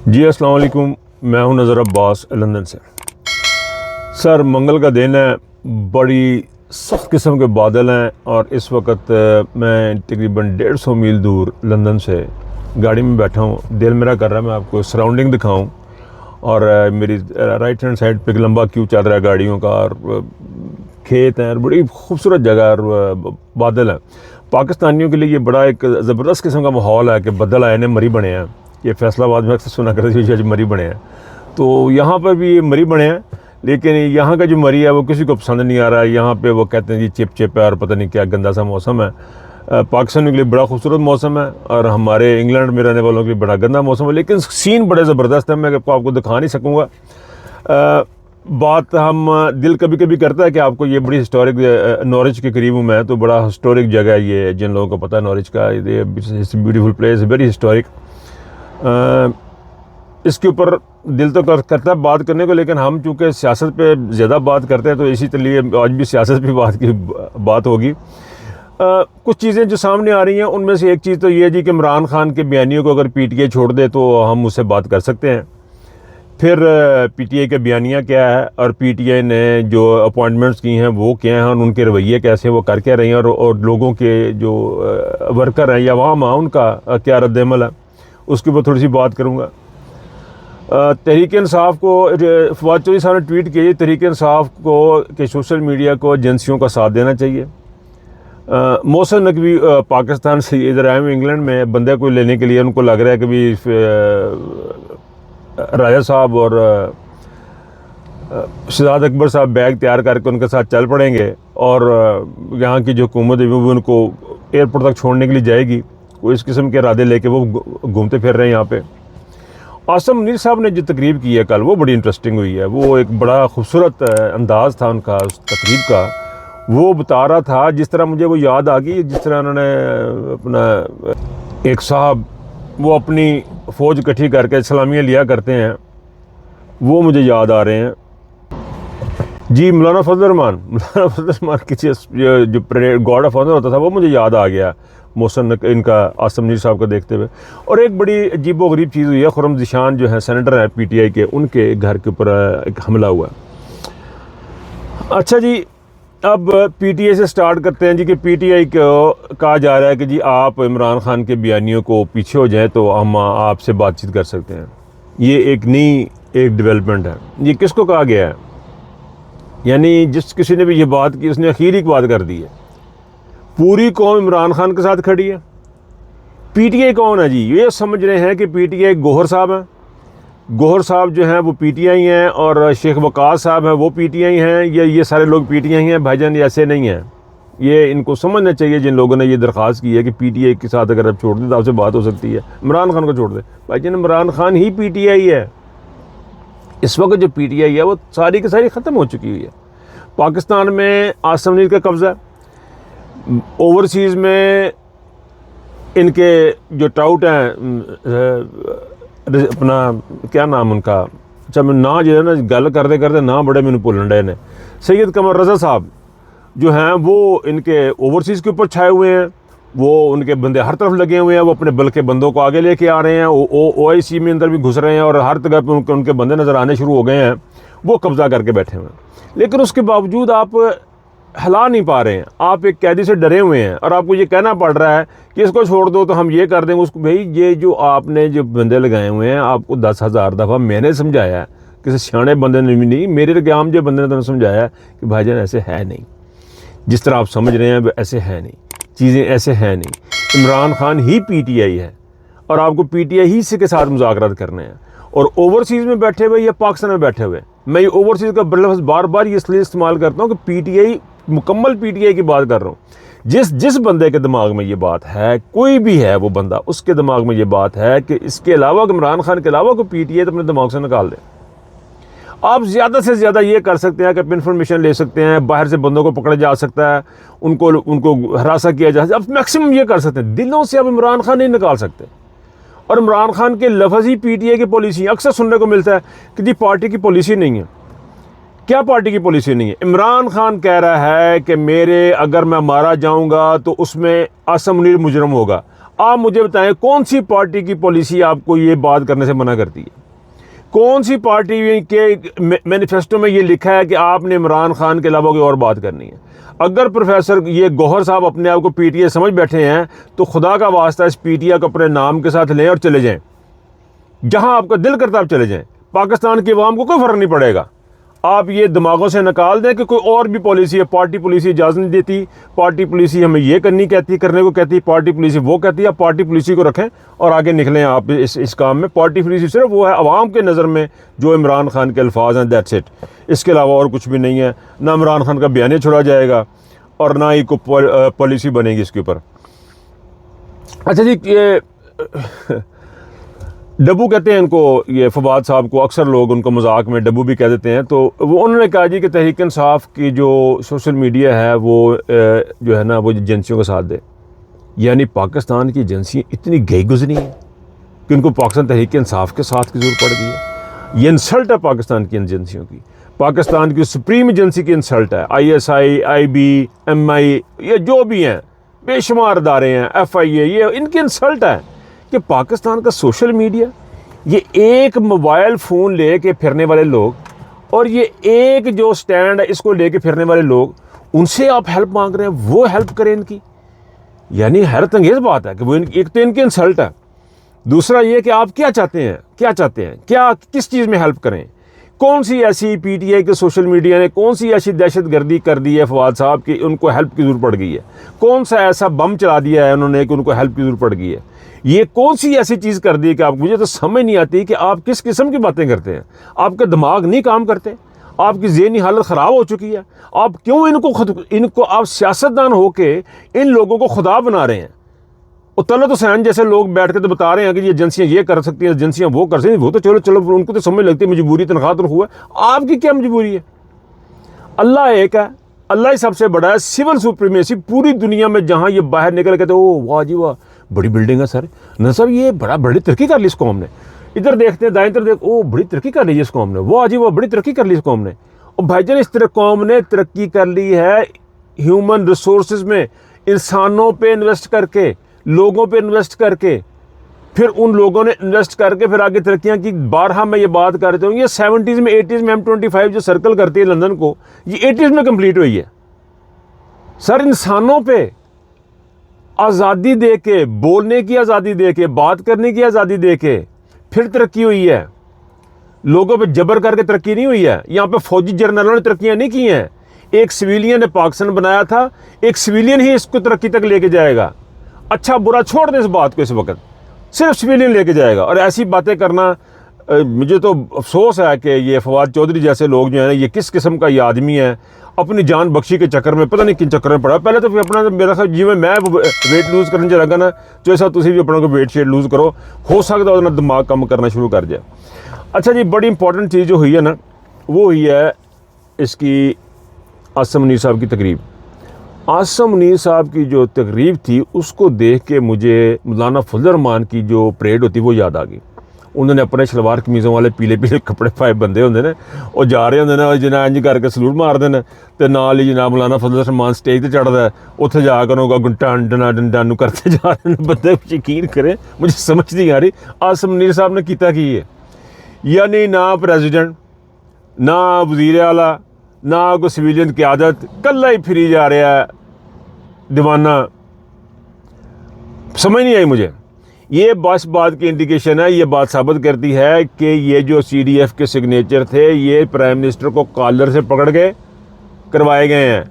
जी अस्सलाम वालेकुम। मैं हूं नज़र अब्बास लंदन से। सर मंगल का दिन है, बड़ी सख्त किस्म के बादल हैं और इस वक्त मैं तकरीबन 150 मील दूर लंदन से गाड़ी में बैठा हूं। दिल मेरा कर रहा है मैं आपको सराउंडिंग दिखाऊं और मेरी राइट हैंड साइड पे एक लंबा क्यू चल रहा है गाड़ियों का और खेत हैं, बड़ी खूबसूरत जगह और बादल हैं। पाकिस्तानियों के लिए ये बड़ा एक ज़बरदस्त किस्म का माहौल है कि बदल आए ने मरी बने हैं। ये फैसलाबाद में अक्सर सुना करते थे मरी बने हैं, तो यहाँ पर भी ये मरी बने हैं, लेकिन यहाँ का जो मरी है वो किसी को पसंद नहीं आ रहा है। यहाँ पे वो कहते हैं जी चिप चिप है और पता नहीं क्या गंदा सा मौसम है। पाकिस्तान के लिए बड़ा खूबसूरत मौसम है और हमारे इंग्लैंड में रहने वालों के लिए बड़ा गंदा मौसम है, लेकिन सीन बड़े ज़बरदस्त है। मैं आपको दिखा नहीं सकूँगा। बात हम दिल कभी कभी करता है कि आपको ये बड़ी हिस्टोरिक, नॉरिच के करीब हूँ मैं, तो बड़ा हिस्टोरिक जगह है ये, जिन लोगों को पता है नॉरिच का, ये ब्यूटीफुल प्लेस, वेरी हिस्टोरिक। इसके ऊपर दिल तो करता है बात करने को, लेकिन हम चूँकि सियासत पे ज़्यादा बात करते हैं तो इसी लिए आज भी सियासत पे बात होगी। कुछ चीज़ें जो सामने आ रही हैं उनमें से एक चीज़ तो ये है जी कि इमरान खान के बयानियों को अगर पीटीआई छोड़ दे तो हम उससे बात कर सकते हैं। फिर पीटीआई के बयानियाँ क्या है और पीटीआई ने जो अपॉइंटमेंट्स की हैं वो क्या हैं और उनके रवैये कैसे, वो कर क्या रही हैं, और लोगों के जो वर्कर हैं या वहाँ उनका क्या रद्द-ए-अमल है, उसके ऊपर थोड़ी सी बात करूँगा। तहरीक इंसाफ को फवाद चौधरी साहब ने ट्वीट किया, तहरीक इंसाफ को कि सोशल मीडिया को एजेंसियों का साथ देना चाहिए। मोहसिन नकवी पाकिस्तान से इधर आए हुए इंग्लैंड में बंदे को लेने के लिए, उनको लग रहा है कि भी राजा साहब और शहजाद अकबर साहब बैग तैयार करके उनके साथ चल पड़ेंगे और यहाँ की जो हुकूमत है वो उनको एयरपोर्ट तक छोड़ने के लिए जाएगी। वो इस किस्म के इरादे लेके वो घूमते फिर रहे हैं यहाँ पे। आसम मुनीर साहब ने जो तकरीब की है कल, वो बड़ी इंटरेस्टिंग हुई है। वो एक बड़ा खूबसूरत अंदाज़ था उनका उस तकरीब का। वो बता रहा था, जिस तरह मुझे वो याद आ गई, जिस तरह उन्होंने अपना एक साहब वो अपनी फ़ौज इकट्ठी करके सलामियाँ लिया करते हैं, वो मुझे याद आ रहे हैं जी। मौलाना फजल रहमान की जो परेड गॉड ऑफ ऑनर होता था वो मुझे याद आ गया मोहसिन इनका आसम मुनीर साहब को देखते हुए। और एक बड़ी अजीबोगरीब चीज़ हुई है, खुर्रम ज़ीशान जो है सेनेटर है पीटीआई के, उनके घर के ऊपर एक हमला हुआ। अच्छा जी, अब पीटीआई से स्टार्ट करते हैं जी कि पीटीआई को कहा जा रहा है कि जी आप इमरान खान के बयानियों को पीछे हो जाएं तो हम आपसे बातचीत कर सकते हैं। ये एक नई डेवलपमेंट है। ये किसको कहा गया है? यानी जिस किसी ने भी ये बात की उसने आखिरी की बात कर दी है। पूरी कौम इमरान खान के साथ खड़ी है। पीटीआई कौन है जी? ये समझ रहे हैं कि पीटीआई गौहर साहब हैं। गौहर साहब जो हैं वो पीटीआई हैं और शेख वकास साहब हैं वो पीटीआई हैं। ये सारे लोग पीटीआई हैं। भाईजान ऐसे नहीं हैं। ये इनको समझना चाहिए जिन लोगों ने ये दरख्वास्त की है कि पीटीआई के साथ अगर आप छोड़ दें तो आपसे बात हो सकती है। इमरान खान को छोड़ दें। भाईजान इमरान खान ही पीटीआई है। इस वक्त जो पीटीआई है वो सारी की सारी ख़त्म हो चुकी हुई है। पाकिस्तान में आसम मुनीर का कब्ज़ा, ओवरसीज़ में इनके जो टाउट हैं, अपना क्या नाम उनका, अच्छा मैं ना जो है ना गल करते करते ना बड़े मैंने भुलन डे ने, सैयद कमर रज़ा साहब जो हैं वो इनके ओवरसीज़ के ऊपर छाए हुए हैं। वो उनके बंदे हर तरफ लगे हुए हैं। वो अपने बल के बंदों को आगे लेके आ रहे हैं। OIC में अंदर भी घुस रहे हैं और हर जगह पर उनके बंदे नज़र आने शुरू हो गए हैं। वो कब्ज़ा करके बैठे हुए हैं, लेकिन उसके बावजूद आप हिला नहीं पा रहे हैं। आप एक कैदी से डरे हुए हैं और आपको ये कहना पड़ रहा है कि इसको छोड़ दो तो हम ये कर देंगे उसको। भाई ये जो आपने जो बंदे लगाए हुए हैं, आपको 10,000 दफ़ा मैंने समझाया है, किसी सियाने बंदे ने भी नहीं, मेरे के आम जो बंदे ने तुम्हें समझाया कि भाईजान ऐसे है नहीं, जिस तरह आप समझ रहे हैं ऐसे है नहीं, चीज़ें ऐसे है नहीं। इमरान खान ही पीटीआई है और आपको पीटीआई ही से के साथ मुज़ाकरात करने हैं। और ओवरसीज़ में बैठे हुए या पाकिस्तान में बैठे हुए, मैं ये ओवरसीज़ का लफ्ज़ बार बार इसलिए इस्तेमाल करता हूँ कि पीटीआई, मुकम्मल पीटीआई की बात कर रहा हूँ। जिस बंदे के दिमाग में ये बात है, कोई भी है वो बंदा, उसके दिमाग में ये बात है कि इसके अलावा, इमरान खान के अलावा कोई पीटीआई तो अपने दिमाग से निकाल दे। आप ज़्यादा से ज़्यादा ये कर सकते हैं कि आप इन्फॉर्मेशन ले सकते हैं, बाहर से बंदों को पकड़ा जा सकता है, उनको हरासा किया जा सकता है। आप मैक्सिमम ये कर सकते हैं। दिलों से आप इमरान खान नहीं निकाल सकते। और इमरान खान के लफ्ज़ ही पीटीआई की पॉलिसी अक्सर सुनने को मिलता है कि जी पार्टी की पॉलिसी नहीं है। क्या पार्टी की पॉलिसी नहीं है? इमरान खान कह रहा है कि मेरे अगर मैं मारा जाऊंगा तो उसमें आसम मुनीर मुजरम होगा। आप मुझे बताएं कौन सी पार्टी की पॉलिसी आपको ये बात करने से मना करती है? कौन सी पार्टी के मैनिफेस्टो में ये लिखा है कि आपने इमरान खान के अलावा कोई और बात करनी है? अगर प्रोफेसर ये गौहर साहब अपने आप को पीटीआई समझ बैठे हैं तो खुदा का वास्ता इस पीटीआई को अपने नाम के साथ लें और चले जाएं, जहां आपका दिल करता आप चले जाएं। पाकिस्तान की आवाम को कोई फ़र्क नहीं पड़ेगा। आप ये दिमागों से निकाल दें कि कोई और भी पॉलिसी है। पार्टी पॉलिसी इजाज़त नहीं देती, पार्टी पॉलिसी हमें ये करने को कहती, पार्टी पॉलिसी वो कहती है। आप पार्टी पॉलिसी को रखें और आगे निकलें आप इस काम में। पार्टी पॉलिसी सिर्फ वो है अवाम के नज़र में जो इमरान खान के अल्फाज हैं, दैट्स इट। इसके अलावा और कुछ भी नहीं है। ना इमरान खान का बयान छोड़ा जाएगा और ना ही कोई पॉलिसी बनेगी इसके ऊपर। अच्छा जी, ये डब्बू कहते हैं इनको, ये फवाद साहब को अक्सर लोग उनको मजाक में डब्बू भी कह देते हैं। तो वो उन्होंने कहा जी कि तहरीक इंसाफ की जो सोशल मीडिया है वो जो है ना वो एजेंसियों का साथ दे। यानी पाकिस्तान की एजेंसी इतनी गई गुजरी है कि उनको पाकिस्तान तहरीक इंसाफ के साथ की जरूरत पड़ गई है। ये इंसल्ट है पाकिस्तान की एजेंसियों की, पाकिस्तान की सुप्रीम एजेंसी की इंसल्ट है। ISI, IB, MI, ये जो भी हैं बेशुमार अदारे हैं, FIA, ये इनकी इंसल्ट है कि पाकिस्तान का सोशल मीडिया, ये एक मोबाइल फ़ोन ले के फिरने वाले लोग और ये एक जो स्टैंड है इसको ले के फिरने वाले लोग, उनसे आप हेल्प मांग रहे हैं, वो हेल्प करें इनकी। यानी हैरत अंगेज़ बात है कि वो एक तो इनकी इंसल्ट है, दूसरा ये कि आप क्या चाहते हैं, क्या किस चीज़ में हेल्प करें। कौन सी ऐसी PTI के सोशल मीडिया ने कौन सी ऐसी दहशतगर्दी कर दी है फवाद साहब की उनको हेल्प की ज़रूरत पड़ गई है? कौन सा ऐसा बम चला दिया है उन्होंने कि उनको हेल्प की ज़रूरत पड़ गई है? ये कौन सी ऐसी चीज़ कर दी है कि आप, मुझे तो समझ नहीं आती कि आप किस किस्म की बातें करते हैं। आपके दिमाग नहीं काम करते, आपकी ज़हनी हालत ख़राब हो चुकी है। आप क्यों इनको आप सियासतदान होके इन लोगों को खुदा बना रहे हैं? और तलत हुसैन जैसे लोग बैठ के तो बता रहे हैं कि ये एजेंसियाँ ये कर सकती हैं, एजेंसियाँ वो कर सकती हैं। वो तो चलो उनको तो समझ लगती है मजबूरी, तनख्वाह तो हुआ। आपकी क्या मजबूरी है? अल्लाह एक है, अल्लाह ही सबसे बड़ा है। सिविल सुप्रीमेसी पूरी दुनिया में जहाँ ये बाहर निकल के तो ओ वाह जी वाह बड़ी बिल्डिंग है सर, न सब ये बड़ी तरक्की कर ली इस कौम ने। इधर देखते हैं दाएं तरफ देख, ओ बड़ी तरक्की कर ली है इस कौम ने, वाह जी वाह बड़ी तरक्की कर ली इस कौम ने। और भाईजान इस तरह कौम ने तरक्की कर ली है ह्यूमन रिसोर्सेज में, इंसानों पे इन्वेस्ट करके, लोगों पे इन्वेस्ट करके, फिर उन लोगों ने इन्वेस्ट करके फिर आगे तरक्कियां की। 12 में ये बात करते हूँ, ये 70s में 80s में M25 जो सर्कल करती है लंदन को, ये 80s में कंप्लीट हुई है सर। इंसानों पे आज़ादी दे के, बोलने की आज़ादी दे के, बात करने की आज़ादी दे के फिर तरक्की हुई है। लोगों पे जबर करके तरक्की नहीं हुई है। यहाँ पे फौजी जर्नलों ने तरक्कियाँ नहीं की हैं। एक सिविलियन ने पाकिस्तान बनाया था, एक सिविलियन ही इसको तरक्की तक लेके जाएगा। अच्छा बुरा छोड़ दें इस बात को, इस वक्त सिर्फ सिविलियन लेके जाएगा। और ऐसी बातें करना, मुझे तो अफसोस है कि ये फवाद चौधरी जैसे लोग जो हैं ये किस किस्म का ये आदमी है, अपनी जान बख्शी के चक्कर में पता नहीं किन चक्कर में पड़ा। पहले तो अपना मेरा ख्याल जिमें मैं वेट लूज़ करने च लगा ना, तो ऐसा तुम भी अपना को वेट शेट लूज़ करो, हो सकता है दिमाग कम करना शुरू कर जाए। अच्छा जी, बड़ी इंपॉर्टेंट चीज़ जो हुई है ना, वो हुई है इसकी आसिम मुनीर साहब की तकरीब। आसिम मुनीर साहब की जो तकरीब थी उसको देख के मुझे मौलाना फजल रहमान की जो परेड होती वो याद आ गई। उन्होंने अपने शलवार कमीज़ों वाले पीले पीले कपड़े पाए बंदे होंगे ने, और जा रहे होंगे ने जिन्हें इंज करके सलूट मारते हैं, तो नाल ही जनाब मौलाना फजल रहमान स्टेज पर चढ़ता है, उत्थे जाकर उन्होंने टन डना डन करते जा रहे हैं बंदे। यकीन करें मुझे समझ नहीं आ रही आसिम मुनीर साहब ने किया की है। यानी ना प्रेजिडेंट, ना वज़ीर आला, ना कोई सिविलियन की आदत, कल्ला ही फिरी जा रहा है दीवाना। समझ नहीं आई मुझे। ये बस बात की इंडिकेशन है, ये बात साबित करती है कि ये जो CDF के सिग्नेचर थे ये प्राइम मिनिस्टर को कॉलर से पकड़ के करवाए गए हैं,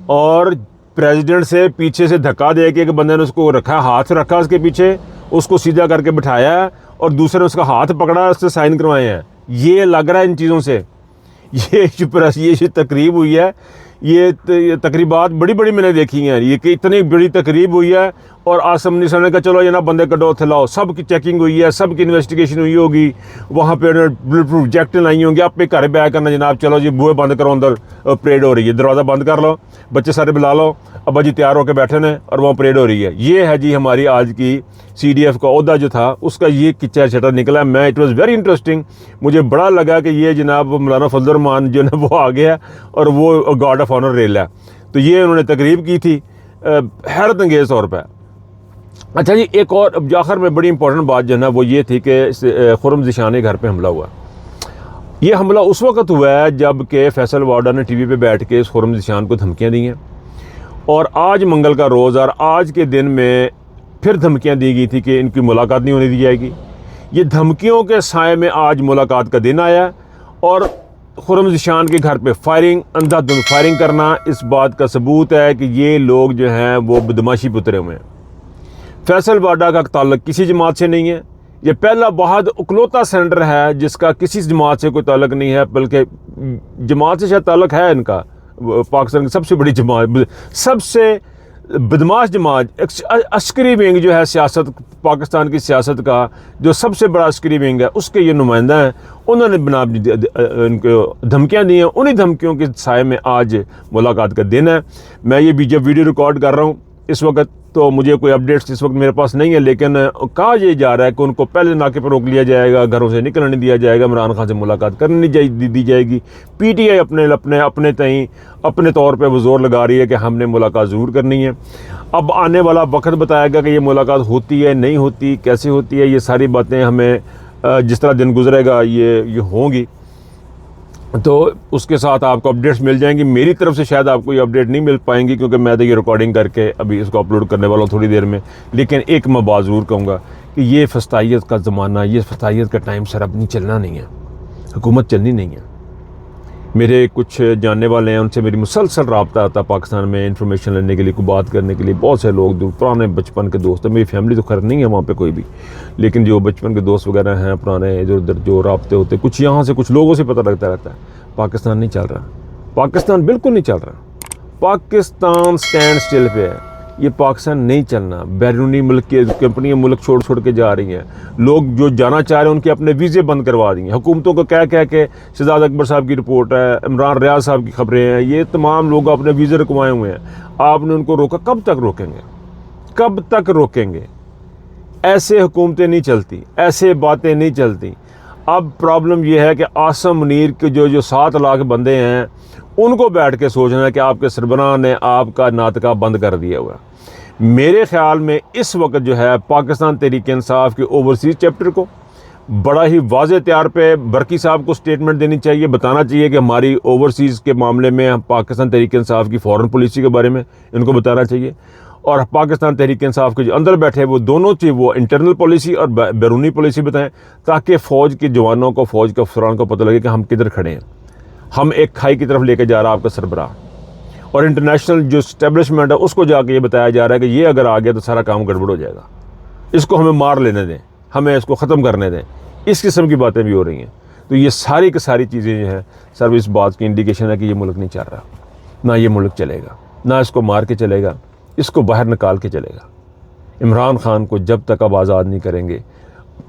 और प्रेसिडेंट से पीछे से धक्का दे के एक बंदे ने उसको रखा, हाथ रखा उसके पीछे, उसको सीधा करके बिठाया और दूसरे ने उसका हाथ पकड़ा, उससे साइन करवाए हैं। ये लग रहा है इन चीज़ों से। ये जो तकरीब हुई है, ये तकरीबात बड़ी बड़ी मैंने देखी हैं, ये कि इतनी बड़ी तकरीब हुई है और आसिम मुनीर साहब ने कहा चलो ये ना बंदे कटो थे लाओ, सब की चेकिंग हुई है, सब की इन्वेस्टिगेशन हुई होगी, वहाँ पे प्रोजेक्ट आई होंगी, आप पे घर बैक करना जनाब, चलो जी बूहे बंद करो, अंदर परेड हो रही है, दरवाज़ा बंद कर लो, बच्चे सारे बुला लो, अब्बा जी तैयार होकर बैठे हैं और वहाँ परेड हो रही है। ये है जी हमारी आज की CDF का ओहदा जो था उसका ये किच्चा छटा निकला। मैं इट वाज़ वेरी इंटरेस्टिंग, मुझे बड़ा लगा कि ये जनाब मौलाना फजल रहमान जो है वो आ गया और वो गार्ड ऑफ ऑनर रेल है। तो ये उन्होंने तकरीब की थी हैरत अंगेज़ तौर पर। अच्छा जी, एक और आखिर में बड़ी इंपॉर्टेंट बात जो है ना वो ये थी कि खुर्रम ज़ीशान के घर पे हमला हुआ। ये हमला उस वक्त हुआ है जब कि फैसल वाडा ने टीवी पे बैठ के इस खुर्रम ज़ीशान को धमकियाँ दी हैं, और आज मंगल का रोज़ और आज के दिन में फिर धमकियाँ दी गई थी कि इनकी मुलाकात नहीं होने दी जाएगी। ये धमकियों के साए में आज मुलाकात का दिन आया, और खुर्रम ज़ीशान के घर पे फायरिंग, अंधाधुंध फायरिंग करना इस बात का सबूत है कि ये लोग जो हैं वो बदमाशी पे उतरे हुए हैं। फैसल वाडा का ताल्लुक किसी जमात से नहीं है। ये पहला बहुत इकलौता सेनेटर है जिसका किसी जमात से कोई ताल्लुक नहीं है, बल्कि जमात से शायद ताल्लुक है इनका। पाकिस्तान की सबसे बड़ी जमात, सबसे बदमाश जमात, अस्करी विंग जो है सियासत, पाकिस्तान की सियासत का जो सबसे बड़ा अस्करी विंग है, उसके ये नुमाइंदा हैं। उन्होंने बिना इनको धमकियाँ दी हैं। उन्हीं धमकियों के साए में आज मुलाकात का दिन है। मैं ये भी जब वीडियो रिकॉर्ड कर रहा हूँ इस वक्त, तो मुझे कोई अपडेट्स इस वक्त मेरे पास नहीं है, लेकिन कहा यह जा रहा है कि उनको पहले नाके पर रोक लिया जाएगा, घरों से निकलने दिया जाएगा, इमरान खान से मुलाकात करने नहीं दी जाएगी। पीटीआई अपने तय अपने तौर पे वो जोर लगा रही है कि हमने मुलाकात ज़रूर करनी है। अब आने वाला वक्त बताएगा कि ये मुलाकात होती है, नहीं होती, कैसे होती है। ये सारी बातें हमें जिस तरह दिन गुजरेगा ये होंगी, तो उसके साथ आपको अपडेट्स मिल जाएंगी। मेरी तरफ से शायद आपको ये अपडेट नहीं मिल पाएंगी, क्योंकि मैं तो ये रिकॉर्डिंग करके अभी इसको अपलोड करने वाला हूँ थोड़ी देर में। लेकिन एक मैं बात ज़रूर कहूँगा कि ये फस्तायत का ज़माना, ये फस्तायत का टाइम सर अब नहीं चलना नहीं है, हुकूमत चलनी नहीं है। मेरे कुछ जानने वाले हैं, उनसे मेरी मुसलसल रब्ता आता पाकिस्तान में इंफॉर्मेशन लेने के लिए, कोई बात करने के लिए। बहुत से लोग जो पुराने बचपन के दोस्त हैं, मेरी फैमिली तो खैर नहीं है वहाँ पे कोई भी, लेकिन जो बचपन के दोस्त वगैरह हैं पुराने, इधर उधर जो रब्ते होते, कुछ यहाँ से कुछ लोगों से पता लगता रहता है पाकिस्तान नहीं चल रहा। पाकिस्तान बिल्कुल नहीं चल रहा। पाकिस्तान स्टैंड स्टिल पे है। ये पाकिस्तान नहीं चलना। बैरूनी मुल्क की कंपनियाँ मुल्क छोड़ के जा रही हैं। लोग जो जाना चाह रहे हैं उनके अपने वीज़े बंद करवा दिए। हुकूमतों को कह के शहजाद अकबर साहब की रिपोर्ट है, इमरान रियाज साहब की खबरें हैं, ये तमाम लोग अपने वीज़े रुकवाए हुए हैं। आपने उनको रोका, कब तक रोकेंगे? कब तक रोकेंगे? ऐसे हुकूमतें नहीं चलती, ऐसे बातें नहीं चलती। अब प्रॉब्लम यह है कि आसम मुनीर के जो 7 लाख बंदे हैं, उनको बैठ के सोचना है कि आपके सरबराह ने आपका नाटका बंद कर दिया हुआ। मेरे ख़्याल में इस वक्त जो है पाकिस्तान तहरीक इंसाफ के ओवरसीज़ चैप्टर को बड़ा ही वाज़े तौर पे बरकी साहब को स्टेटमेंट देनी चाहिए, बताना चाहिए कि हमारी ओवरसीज़ के मामले में हम पाकिस्तान तहरीक इंसाफ की फ़ॉरेन पॉलिसी के बारे में इनको बताना चाहिए। और पाकिस्तान तहरीक इंसाफ के जो अंदर बैठे वो दोनों चीज़, वो इंटरनल पॉलिसी और बैरूनी पॉलिसी बताएं, ताकि फ़ौज के जवानों को, फ़ौज के अफसरान को पता लगे कि हम किधर खड़े हैं। हम एक खाई की तरफ लेके जा रहा है आपका सरबराह, और इंटरनेशनल जो इस्टेब्लिशमेंट है उसको जाके ये बताया जा रहा है कि ये अगर आ गया तो सारा काम गड़बड़ हो जाएगा, इसको हमें मार लेने दें, हमें इसको ख़त्म करने दें। इस किस्म की बातें भी हो रही हैं। तो ये सारी की सारी चीज़ें जो हैं सर, इस बात की इंडिकेशन है कि ये मुल्क नहीं चल रहा। ना ये मुल्क चलेगा, ना इसको मार के चलेगा, इसको बाहर निकाल के चलेगा। इमरान खान को जब तक अब आज़ाद नहीं करेंगे,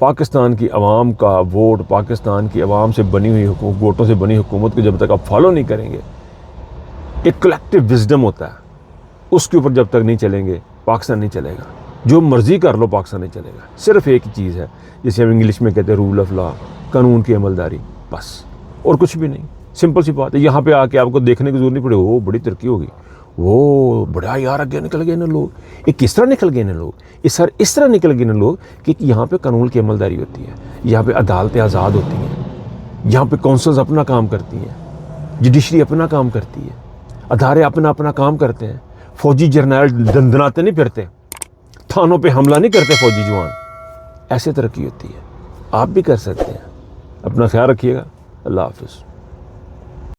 पाकिस्तान की आवाम का वोट, पाकिस्तान की आवाम से बनी हुई वोटों से बनी हुकूमत को जब तक आप फॉलो नहीं करेंगे, एक कलेक्टिव विजडम होता है, उसके ऊपर जब तक नहीं चलेंगे पाकिस्तान नहीं चलेगा। जो मर्ज़ी कर लो पाकिस्तान नहीं चलेगा। सिर्फ एक ही चीज़ है, जिसे हम इंग्लिश में कहते हैं रूल ऑफ लॉ, कानून की अमलदारी, बस, और कुछ भी नहीं। सिंपल सी बात है। यहाँ पे आके आपको देखने की जरूरत नहीं पड़े, वो बड़ी तरक्की होगी, वो बड़ा यार आगे निकल गए ना लोग। ये किस तरह निकल गए ना लोग? इस तरह निकल गए ना लोग कि यहाँ पे कानून की अमलदारी होती है, यहाँ पे अदालतें आज़ाद होती हैं, यहाँ पे काउंसिल्स अपना काम करती हैं, जुडिशरी अपना काम करती है, अदारे अपना काम करते हैं। फौजी जर्नैल दंदनाते नहीं फिरते, थानों पे हमला नहीं करते फौजी जवान। ऐसे तरक्की होती है। आप भी कर सकते हैं। अपना ख्याल रखिएगा। अल्लाह हाफ़िज़।